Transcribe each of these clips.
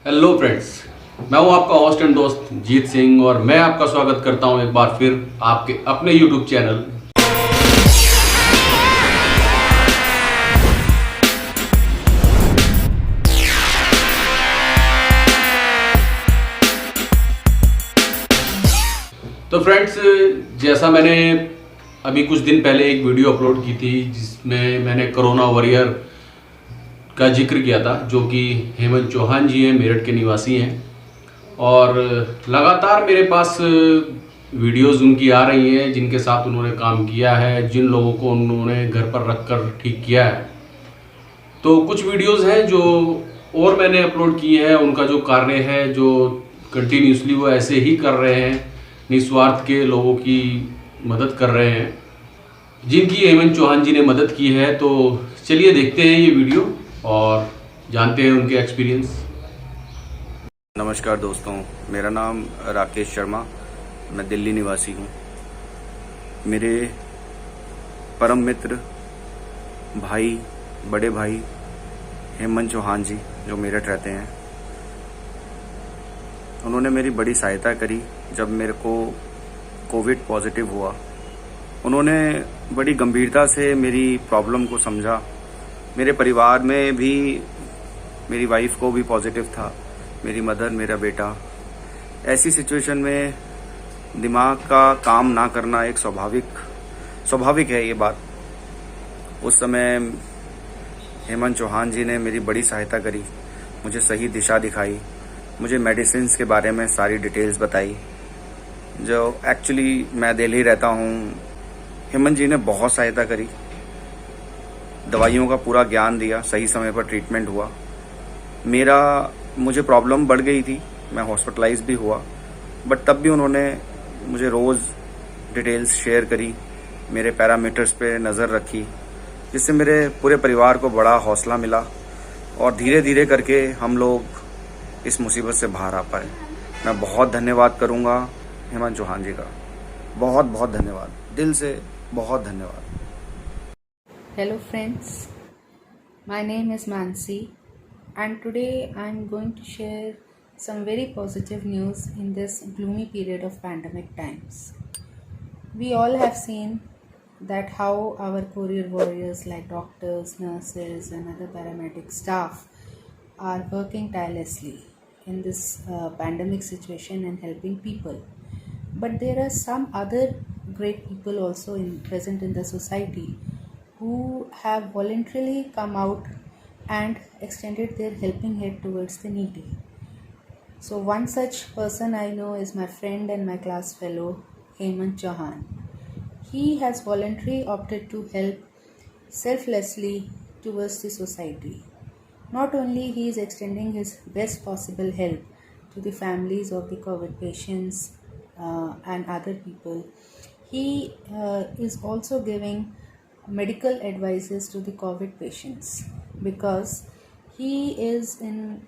Hello friends, मैं हूं आपका होस्ट एंड दोस्त जीत सिंह और मैं आपका स्वागत करता हूं एक बार फिर आपके अपने यूट्यूब चैनल। तो फ्रेंड्स, जैसा मैंने अभी कुछ दिन पहले एक वीडियो अपलोड की थी जिसमें मैंने कोरोना वॉरियर का जिक्र किया था, जो कि हेमंत चौहान जी हैं, मेरठ के निवासी हैं। और लगातार मेरे पास वीडियोस उनकी आ रही हैं जिनके साथ उन्होंने काम किया है, जिन लोगों को उन्होंने घर पर रखकर ठीक किया है। तो कुछ वीडियोस हैं जो और मैंने अपलोड किए हैं। उनका जो कार्य है, जो कंटिन्यूसली वो ऐसे ही कर रहे हैं, निस्वार्थ के लोगों की मदद कर रहे हैं, जिनकी हेमंत चौहान जी ने मदद की है। तो चलिए देखते हैं ये वीडियो और जानते हैं उनके एक्सपीरियंस। नमस्कार दोस्तों, मेरा नाम राकेश शर्मा, मैं दिल्ली निवासी हूँ। मेरे परम मित्र भाई, बड़े भाई हेमंत चौहान जी जो मेरठ रहते हैं, उन्होंने मेरी बड़ी सहायता करी जब मेरे को कोविड पॉजिटिव हुआ। उन्होंने बड़ी गंभीरता से मेरी प्रॉब्लम को समझा। मेरे परिवार में भी मेरी वाइफ को भी पॉजिटिव था, मेरी मदर, मेरा बेटा। ऐसी सिचुएशन में दिमाग का काम ना करना एक स्वाभाविक है ये बात। उस समय हेमंत चौहान जी ने मेरी बड़ी सहायता करी, मुझे सही दिशा दिखाई, मुझे मेडिसिन्स के बारे में सारी डिटेल्स बताई। जो एक्चुअली मैं दिल्ली रहता हूँ, हेमंत जी ने बहुत सहायता करी, दवाइयों का पूरा ज्ञान दिया, सही समय पर ट्रीटमेंट हुआ। मुझे प्रॉब्लम बढ़ गई थी, मैं हॉस्पिटलाइज भी हुआ, बट तब भी उन्होंने मुझे रोज़ डिटेल्स शेयर करी, मेरे पैरामीटर्स पे नज़र रखी, जिससे मेरे पूरे परिवार को बड़ा हौसला मिला और धीरे धीरे करके हम लोग इस मुसीबत से बाहर आ पाए। मैं बहुत धन्यवाद करूँगा हेमंत चौहान जी का, बहुत बहुत धन्यवाद, दिल से बहुत धन्यवाद। Hello friends, my name is Mansi and today I am going to share some very positive news in this gloomy period of pandemic times. We all have seen that how our courier warriors like doctors, nurses and other paramedic staff are working tirelessly in this pandemic situation and helping people. But there are some other great people also present in the society who have voluntarily come out and extended their helping hand towards the needy. So one such person I know is my friend and my class fellow Hemant Chauhan. He has voluntarily opted to help selflessly towards the society. Not only he is extending his best possible help to the families of the COVID patients and other people, he is also giving medical advices to the COVID patients, because he is in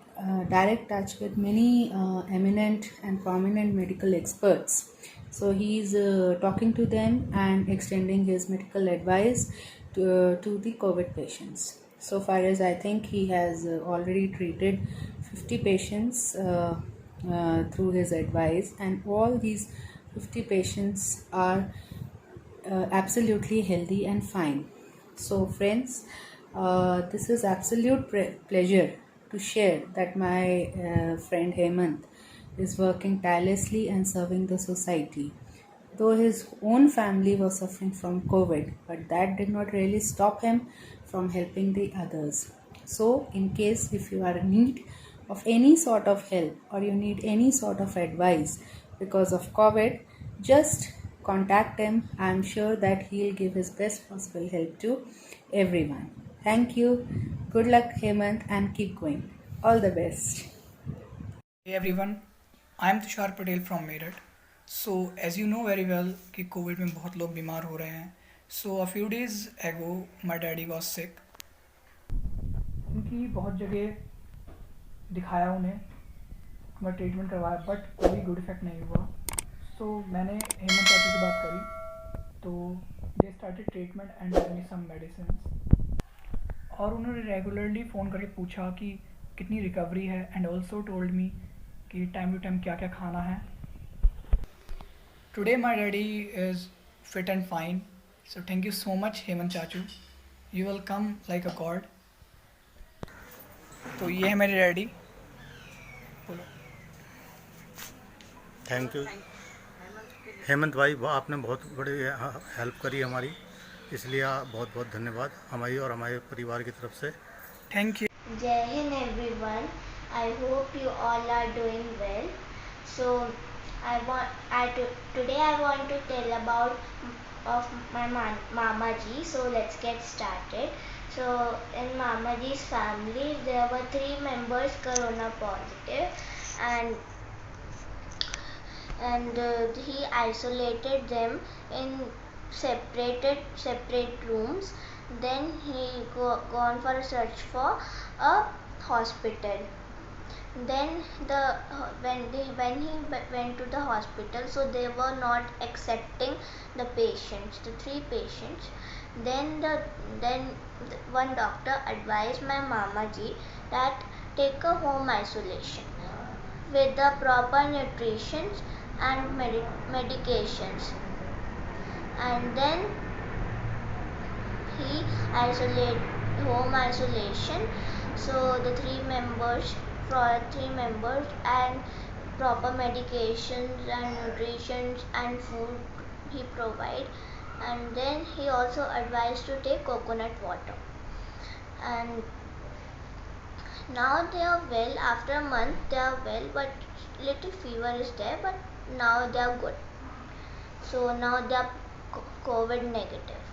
direct touch with many eminent and prominent medical experts. So he is talking to them and extending his medical advice to the COVID patients. So far as I think, he has already treated 50 patients through his advice, and all these 50 patients are absolutely healthy and fine. So friends, this is absolute pleasure to share that my friend Hemant is working tirelessly and serving the society. Though his own family was suffering from COVID, but that did not really stop him from helping the others. So in case if you are in need of any sort of help or you need any sort of advice because of COVID, just contact him. I am sure that he'll give his best possible help to everyone. Thank you. Good luck, Hemant, and keep going. All the best. Hey everyone, I am Tushar Patel from Meerut. So as you know very well कि Covid में बहुत लोग बीमार हो रहे हैं. So a few days ago my daddy was sick. उनकी बहुत जगह दिखाया उन्हें, मैं ट्रीटमेंट करवाया, बट कोई गुड इफेक्ट नहीं हुआ. तो मैंने हेमंत चाचा से बात करी, तो they started treatment and give me some medicine. और उन्होंने रेगुलरली फ़ोन करके पूछा कि कितनी रिकवरी है, एंड ऑल्सो टोल्ड मी कि टाइम टू टाइम क्या क्या खाना है. Today my daddy is fit and fine, so thank you so much Hemant चाचू, you will come like a god. तो ये है मेरे डैडी. बोलो. थैंक यू हेमंत भाई, आपने बहुत बड़ी हेल्प करी हमारी, इसलिए बहुत बहुत धन्यवाद हमारी और हमारे परिवार की तरफ से. Thank you. Jai Hind everyone. I hope you all are doing well. So today I want to tell about of my Mama ji. So let's get started. So in Mama ji's family there were 3 members corona positive, and he isolated them in separate rooms. Then he gone for a search for a hospital. Then when he went to the hospital, so they were not accepting the patients, the 3 patients. Then one doctor advised my Mama ji that take a home isolation with the proper nutrition and medications. And then he home isolation. So the 3 members, and proper medications and nutrition and food he provide. And then he also advised to take coconut water. And now they are well. After a month they are well, but little fever is there, but now they are good. So now they are COVID negative.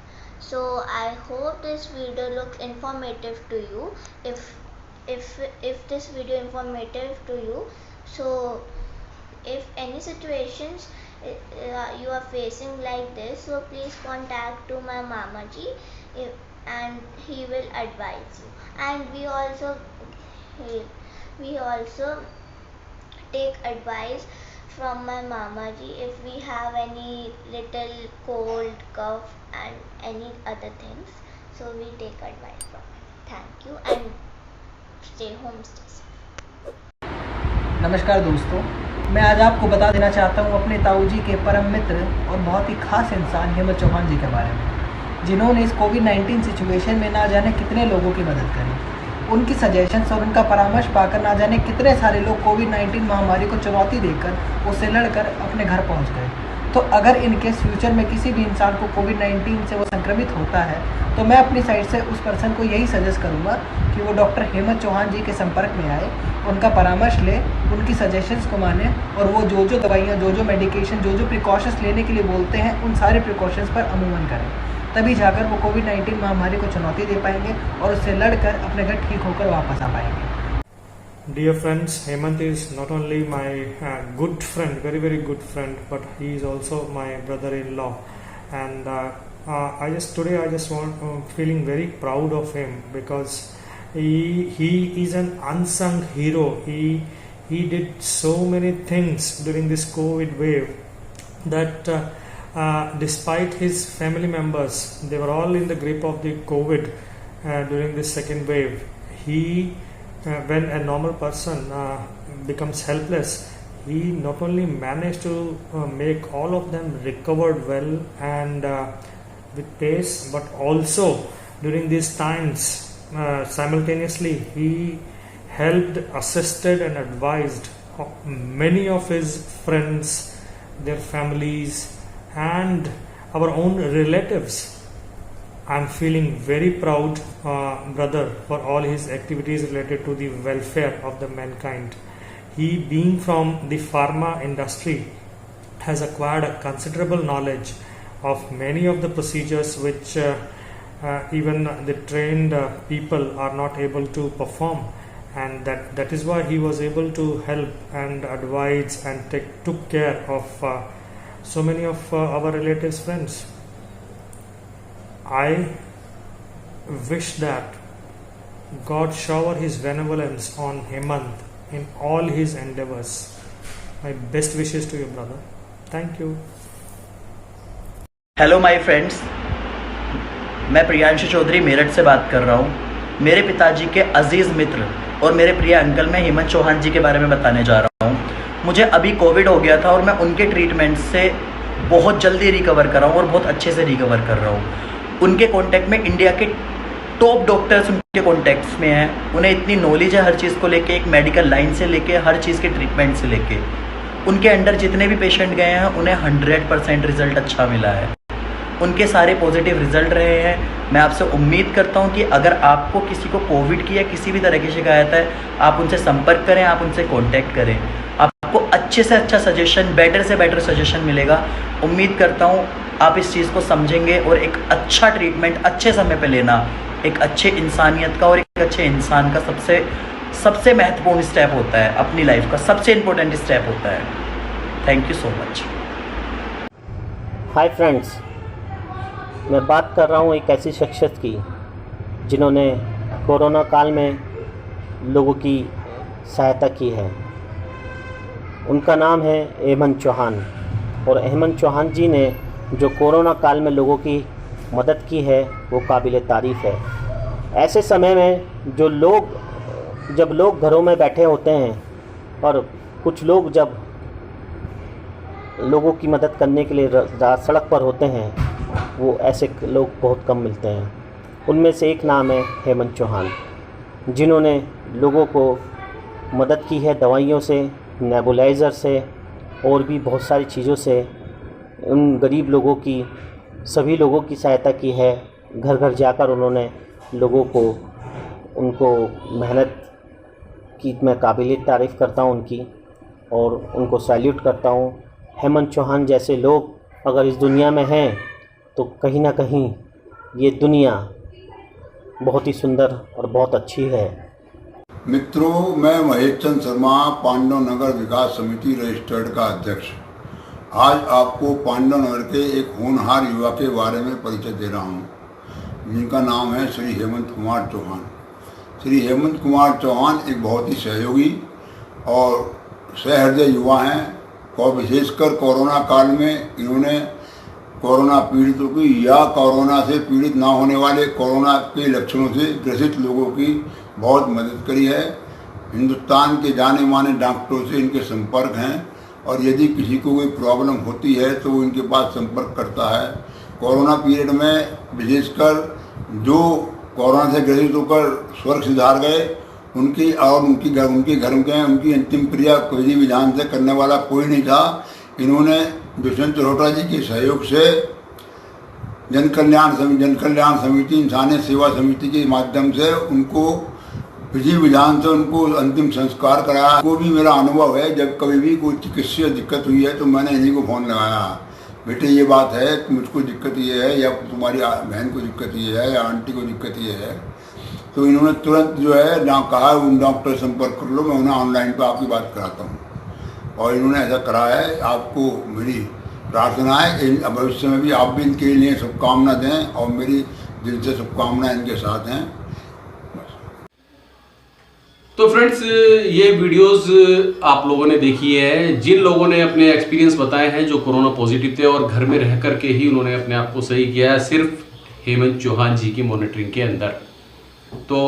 So I hope this video looks informative to you. If this video informative to you, so if any situations you are facing like this, so please contact to my Mama ji, and he will advise you. And we also take advice from my Mama ji if we have any little cold, cough and any other things. So we take advice from him. Thank you, and stay home, stay safe. नमस्कार दोस्तों, मैं आज आपको बता देना चाहता हूँ अपने ताऊ जी के परम मित्र और बहुत ही खास इंसान हेमंत चौहान जी के बारे में, जिन्होंने इस कोविड-19 सिचुएशन में ना जाने कितने लोगों की मदद करी. उनकी सजेशंस और उनका परामर्श पाकर ना जाने कितने सारे लोग कोविड-19 महामारी को चुनौती देकर उससे लड़कर अपने घर पहुंच गए. तो अगर इनकेस फ्यूचर में किसी भी इंसान को कोविड-19 से वो संक्रमित होता है, तो मैं अपनी साइड से उस पर्सन को यही सजेस्ट करूँगा कि वो डॉक्टर हेमंत चौहान जी के संपर्क में आए, उनका परामर्श ले, उनकी सजेशंस को माने, और वो जो दवाइयाँ, जो मेडिकेशन, जो प्रिकॉशंस लेने के लिए बोलते हैं, उन सारे प्रिकॉशंस पर अमूमन करें. तभी जाकर वो कोविड-19 महामारी को चुनौती दे पाएंगे और उससे लड़कर अपने घर ठीक होकर वापस आ पाएंगे. Dear friends, Hemant is not only my good friend, very very good friend, but he is also my brother-in-law. And today I just feeling very proud of him, because he is an unsung hero. He did so many things during this COVID wave that despite his family members, they were all in the grip of the COVID during this second wave. When a normal person becomes helpless, he not only managed to make all of them recovered well and with pace, but also during these times simultaneously he helped, assisted and advised many of his friends, their families and our own relatives. I'm feeling very proud, brother, for all his activities related to the welfare of the mankind. He, being from the pharma industry, has acquired a considerable knowledge of many of the procedures which even the trained people are not able to perform, and that is why he was able to help and advise and took care of so many of our relatives, friends. I wish that God shower his benevolence on Hemant in all his endeavors. My best wishes to you, brother. Thank you. Hello my friends, मैं प्रियांशु चौधरी मेरठ से बात कर रहा हूँ. मेरे पिताजी के अजीज़ मित्र और मेरे प्रिय अंकल, मैं हेमंत चौहान जी के बारे में बताने जा रहा हूँ। मुझे अभी कोविड हो गया था और मैं उनके ट्रीटमेंट से बहुत जल्दी रिकवर कर रहा हूँ और बहुत अच्छे से रिकवर कर रहा हूँ। उनके कॉन्टैक्ट में इंडिया के टॉप डॉक्टर्स उनके कॉन्टैक्ट्स में हैं। उन्हें इतनी नॉलेज है हर चीज़ को लेके, एक मेडिकल लाइन से लेके हर चीज़ के ट्रीटमेंट से लेके। उनके अंडर जितने भी पेशेंट गए हैं उन्हें 100% रिज़ल्ट अच्छा मिला है। उनके सारे पॉजिटिव रिजल्ट रहे हैं। मैं आपसे उम्मीद करता हूं कि अगर आपको किसी को कोविड की या किसी भी तरह की शिकायत है, आप उनसे संपर्क करें, आप उनसे कांटेक्ट करें। आपको अच्छे से अच्छा सजेशन, बेटर से बेटर सजेशन मिलेगा। उम्मीद करता हूं आप इस चीज़ को समझेंगे और एक अच्छा ट्रीटमेंट अच्छे समय पर लेना एक अच्छे इंसानियत का और एक अच्छे इंसान का सबसे महत्वपूर्ण स्टेप होता है। अपनी लाइफ का सबसे इम्पोर्टेंट स्टेप होता है। Thank you so much. Hi friends, मैं बात कर रहा हूँ एक ऐसी शख्सियत की जिन्होंने कोरोना काल में लोगों की सहायता की है। उनका नाम है हेमंत चौहान। और हेमंत चौहान जी ने जो कोरोना काल में लोगों की मदद की है वो काबिल तारीफ़ है। ऐसे समय में जब लोग घरों में बैठे होते हैं और कुछ लोग जब लोगों की मदद करने के लिए सड़क पर होते हैं, वो ऐसे लोग बहुत कम मिलते हैं। उनमें से एक नाम है हेमंत चौहान, जिन्होंने लोगों को मदद की है दवाइयों से, नेबुलाइज़र से और भी बहुत सारी चीज़ों से। उन गरीब लोगों की, सभी लोगों की सहायता की है। घर घर जाकर उन्होंने लोगों को, उनको मेहनत की मैं काबिल तारीफ़ करता हूँ उनकी, और उनको सैल्यूट करता हूँ। हेमंत चौहान जैसे लोग अगर इस दुनिया में हैं तो कहीं ना कहीं ये दुनिया बहुत ही सुंदर और बहुत अच्छी है। मित्रों, मैं महेश चंद्र शर्मा, पांडव नगर विकास समिति रजिस्टर्ड का अध्यक्ष, आज आपको पांडव नगर के एक होनहार युवा के बारे में परिचय दे रहा हूँ, जिनका नाम है श्री हेमंत कुमार चौहान। श्री हेमंत कुमार चौहान एक बहुत ही सहयोगी और सहृदय युवा हैं और विशेषकर कोरोना काल में इन्होंने कोरोना पीड़ितों की या कोरोना से पीड़ित ना होने वाले, कोरोना के लक्षणों से ग्रसित लोगों की बहुत मदद करी है। हिंदुस्तान के जाने माने डॉक्टरों से इनके संपर्क हैं और यदि किसी को कोई प्रॉब्लम होती है तो वो इनके पास संपर्क करता है। कोरोना पीरियड में विशेषकर जो कोरोना से ग्रसित होकर स्वर्ग सिधार गए, उनकी घर में उनकी अंतिम क्रिया विधि विधान से करने वाला कोई नहीं था। इन्होंने दुष्यंत रोटा जी के सहयोग से जन कल्याण समिति, इंसानियत सेवा समिति के माध्यम से उनको विधि विधान से उनको अंतिम संस्कार कराया। को भी मेरा अनुभव है, जब कभी भी कोई चिकित्सीय दिक्कत हुई है तो मैंने इन्हीं को फ़ोन लगाया, बेटे ये बात है, मुझको दिक्कत ये है, या तुम्हारी बहन को दिक्कत ये है, या आंटी को दिक्कत ये है, तो इन्होंने तुरंत जो है कहा उन डॉक्टर संपर्क कर लो, मैं उन्हें ऑनलाइन पर आपकी बात कराता हूँ। और इन्होंने ऐसा करा है। आपको मेरी प्रार्थना है भविष्य में भी आप भी इनके लिए शुभकामना दें और मेरी दिल से शुभकामनाएं इनके साथ हैं। तो फ्रेंड्स, ये वीडियोस आप लोगों ने देखी है, जिन लोगों ने अपने एक्सपीरियंस बताए हैं जो कोरोना पॉजिटिव थे और घर में रह करके ही उन्होंने अपने आप को सही किया है, सिर्फ हेमंत चौहान जी की मॉनिटरिंग के अंदर। तो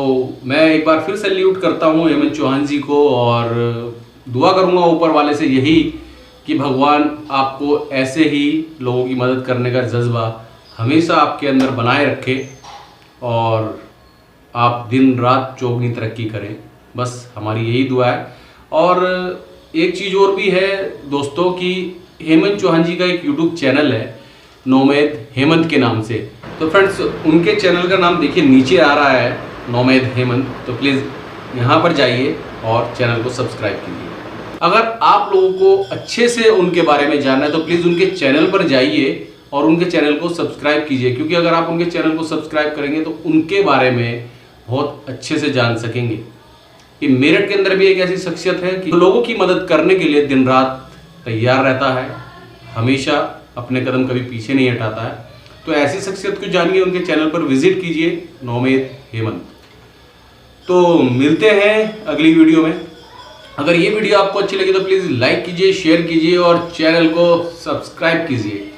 मैं एक बार फिर सैल्यूट करता हूँ हेमंत चौहान जी को और दुआ करूँगा ऊपर वाले से यही कि भगवान आपको ऐसे ही लोगों की मदद करने का जज्बा हमेशा आपके अंदर बनाए रखे और आप दिन रात चौगनी तरक्की करें, बस हमारी यही दुआ है। और एक चीज़ और भी है दोस्तों कि हेमंत चौहान जी का एक यूट्यूब चैनल है नोमेद हेमंत के नाम से। तो फ्रेंड्स, उनके चैनल का नाम देखिए नीचे आ रहा है, नोमेद हेमंत। तो प्लीज़ यहाँ पर जाइए और चैनल को सब्सक्राइब कीजिए। अगर आप लोगों को अच्छे से उनके बारे में जानना है तो प्लीज़ उनके चैनल पर जाइए और उनके चैनल को सब्सक्राइब कीजिए, क्योंकि अगर आप उनके चैनल को सब्सक्राइब करेंगे तो उनके बारे में बहुत अच्छे से जान सकेंगे कि मेरठ के अंदर भी एक ऐसी शख्सियत है कि लोगों की मदद करने के लिए दिन रात तैयार रहता है, हमेशा अपने कदम कभी पीछे नहीं हटाता है। तो ऐसी शख्सियत को जानिए, उनके चैनल पर विजिट कीजिए, नोमेद हेमंत। तो मिलते हैं अगली वीडियो में। अगर ये वीडियो आपको अच्छी लगी तो प्लीज़ लाइक कीजिए, शेयर कीजिए और चैनल को सब्सक्राइब कीजिए।